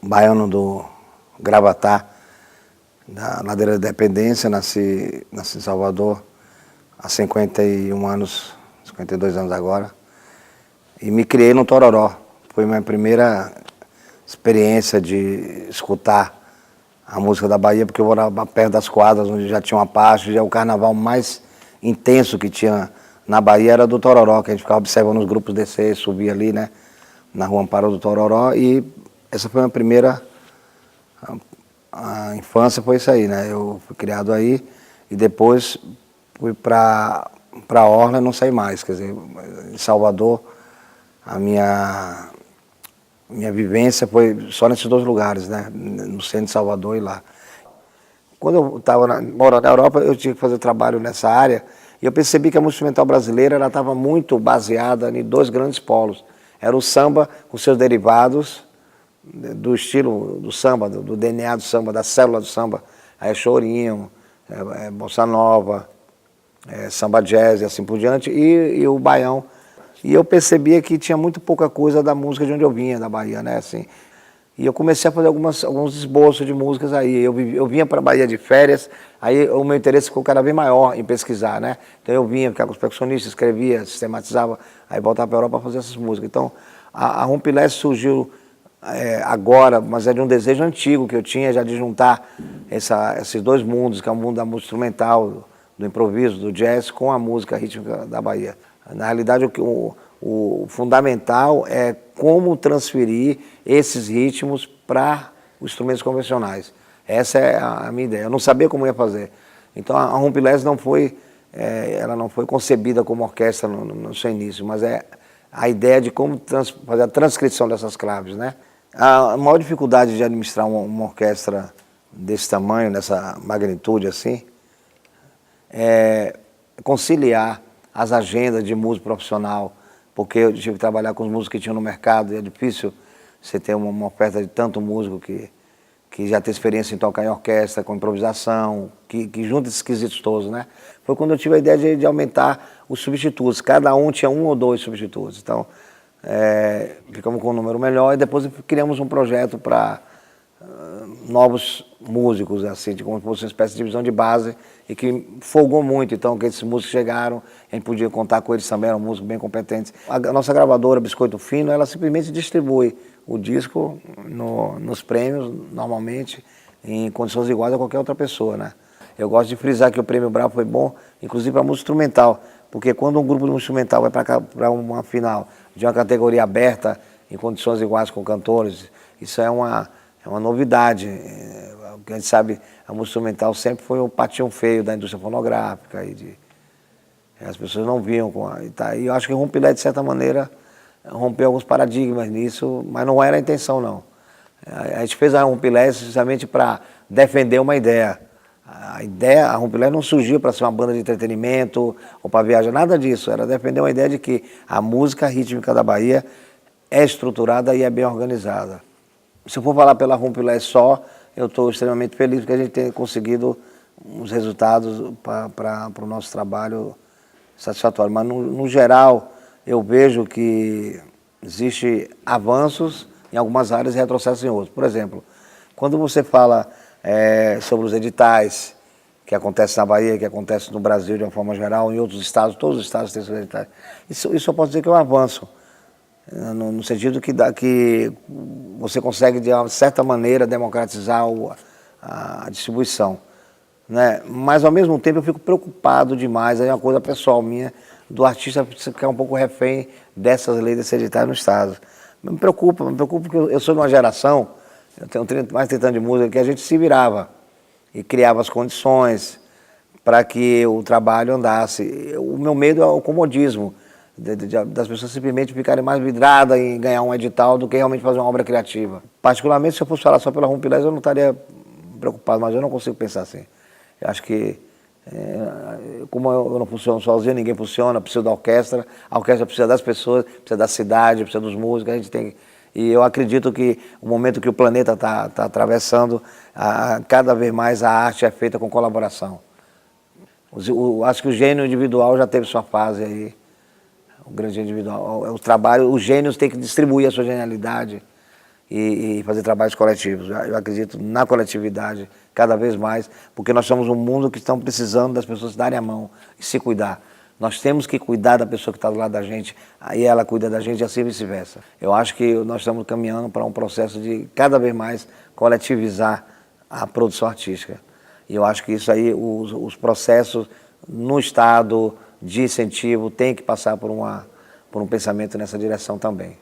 baiano do Gravatá, da Ladeira da Independência, nasci em Salvador há 51 anos, 52 anos agora, e me criei no Tororó. Foi minha primeira experiência de escutar a música da Bahia, porque eu morava perto das quadras, onde já tinha uma parte, já o carnaval mais intenso que tinha na Bahia era do Tororó, que a gente ficava observando os grupos descer, subir ali, né, na Rua Amparo do Tororó, e essa foi a minha primeira a infância, foi isso aí, né, eu fui criado aí, e depois fui para Orla e não saí mais, quer dizer, em Salvador, a minha vivência foi só nesses dois lugares, né, no centro de Salvador e lá. Quando eu estava morando na Europa, eu tinha que fazer trabalho nessa área, e eu percebi que a música instrumental brasileira estava muito baseada em dois grandes polos. Era o samba com seus derivados, do estilo do samba, do DNA do samba, da célula do samba, aí é chorinho, bossa nova, samba jazz e assim por diante, e o baião. E eu percebia que tinha muito pouca coisa da música de onde eu vinha, da Bahia, né, assim. E eu comecei a fazer alguns esboços de músicas aí. Eu vinha para a Bahia de férias, aí o meu interesse ficou cada vez maior em pesquisar, né? Então eu vinha, ficava com os percussionistas, escrevia, sistematizava, aí voltava para a Europa para fazer essas músicas. Então a Rompilés surgiu agora, mas é de um desejo antigo que eu tinha já de juntar esses dois mundos, que é o mundo da música instrumental, do improviso, do jazz, com a música rítmica da Bahia. Na realidade, o fundamental é como transferir esses ritmos para os instrumentos convencionais. Essa é a minha ideia. Eu não sabia como ia fazer. Então a Rompilés ela não foi concebida como orquestra no seu início, mas é a ideia de como fazer a transcrição dessas claves, né? A maior dificuldade de administrar uma orquestra desse tamanho, nessa magnitude assim, é conciliar as agendas de músico profissional, porque eu tive que trabalhar com os músicos que tinham no mercado, e é difícil você ter uma oferta de tanto músico que já tem experiência em tocar em orquestra, com improvisação, que junta esses quesitos todos, né? Foi quando eu tive a ideia de aumentar os substitutos, cada um tinha um ou dois substitutos, então ficamos com um número melhor e depois criamos um projeto para novos músicos, assim, como se fosse uma espécie de divisão de base, e que folgou muito, então, que esses músicos chegaram, a gente podia contar com eles também, eram músicos bem competentes. A nossa gravadora, Biscoito Fino, ela simplesmente distribui o disco nos prêmios, normalmente, em condições iguais a qualquer outra pessoa, né? Eu gosto de frisar que o Prêmio Bravo foi bom, inclusive para a música instrumental, porque quando um grupo de música instrumental vai para uma final de uma categoria aberta, em condições iguais com cantores, isso é uma novidade. A gente sabe, a música instrumental sempre foi o patinho feio da indústria fonográfica, as pessoas não viam. E eu acho que o Rompilés, de certa maneira, rompeu alguns paradigmas nisso, mas não era a intenção, não. A gente fez a Rompilés justamente para defender uma ideia. A Rompilés não surgiu para ser uma banda de entretenimento ou para viajar, nada disso. Era defender uma ideia de que a música rítmica da Bahia é estruturada e é bem organizada. Se eu for falar pela Rompilés só, eu estou extremamente feliz porque a gente tem conseguido uns resultados para o nosso trabalho satisfatório. Mas, no geral, eu vejo que existe avanços em algumas áreas e retrocessos em outras. Por exemplo, quando você fala sobre os editais que acontecem na Bahia, que acontecem no Brasil de uma forma geral, em outros estados, todos os estados têm seus editais, isso eu posso dizer que é um avanço. No sentido que você consegue, de uma certa maneira, democratizar a distribuição, né? Mas, ao mesmo tempo, eu fico preocupado demais, aí é uma coisa pessoal minha, do artista ficar um pouco refém dessas leis desse editais no Estado. Me preocupa porque eu sou de uma geração, eu tenho mais de 30 anos de música, que a gente se virava e criava as condições para que o trabalho andasse. O meu medo é o comodismo, das pessoas simplesmente ficarem mais vidradas em ganhar um edital do que realmente fazer uma obra criativa. Particularmente, se eu fosse falar só pela Rompilés, eu não estaria preocupado, mas eu não consigo pensar assim. Eu acho que, como eu não funciono sozinho, ninguém funciona, preciso da orquestra, a orquestra precisa das pessoas, precisa da cidade, precisa dos músicos, a gente tem. E eu acredito que o momento que o planeta está atravessando, cada vez mais a arte é feita com colaboração. Acho que o gênio individual já teve sua fase aí. O grande individual, o trabalho, os gênios têm que distribuir a sua genialidade e fazer trabalhos coletivos. Eu acredito na coletividade cada vez mais, porque nós somos um mundo que estão precisando das pessoas darem a mão e se cuidar. Nós temos que cuidar da pessoa que está do lado da gente, aí ela cuida da gente e assim vice-versa. Eu acho que nós estamos caminhando para um processo de cada vez mais coletivizar a produção artística. E eu acho que isso aí, os processos no Estado de incentivo tem que passar por um pensamento nessa direção também.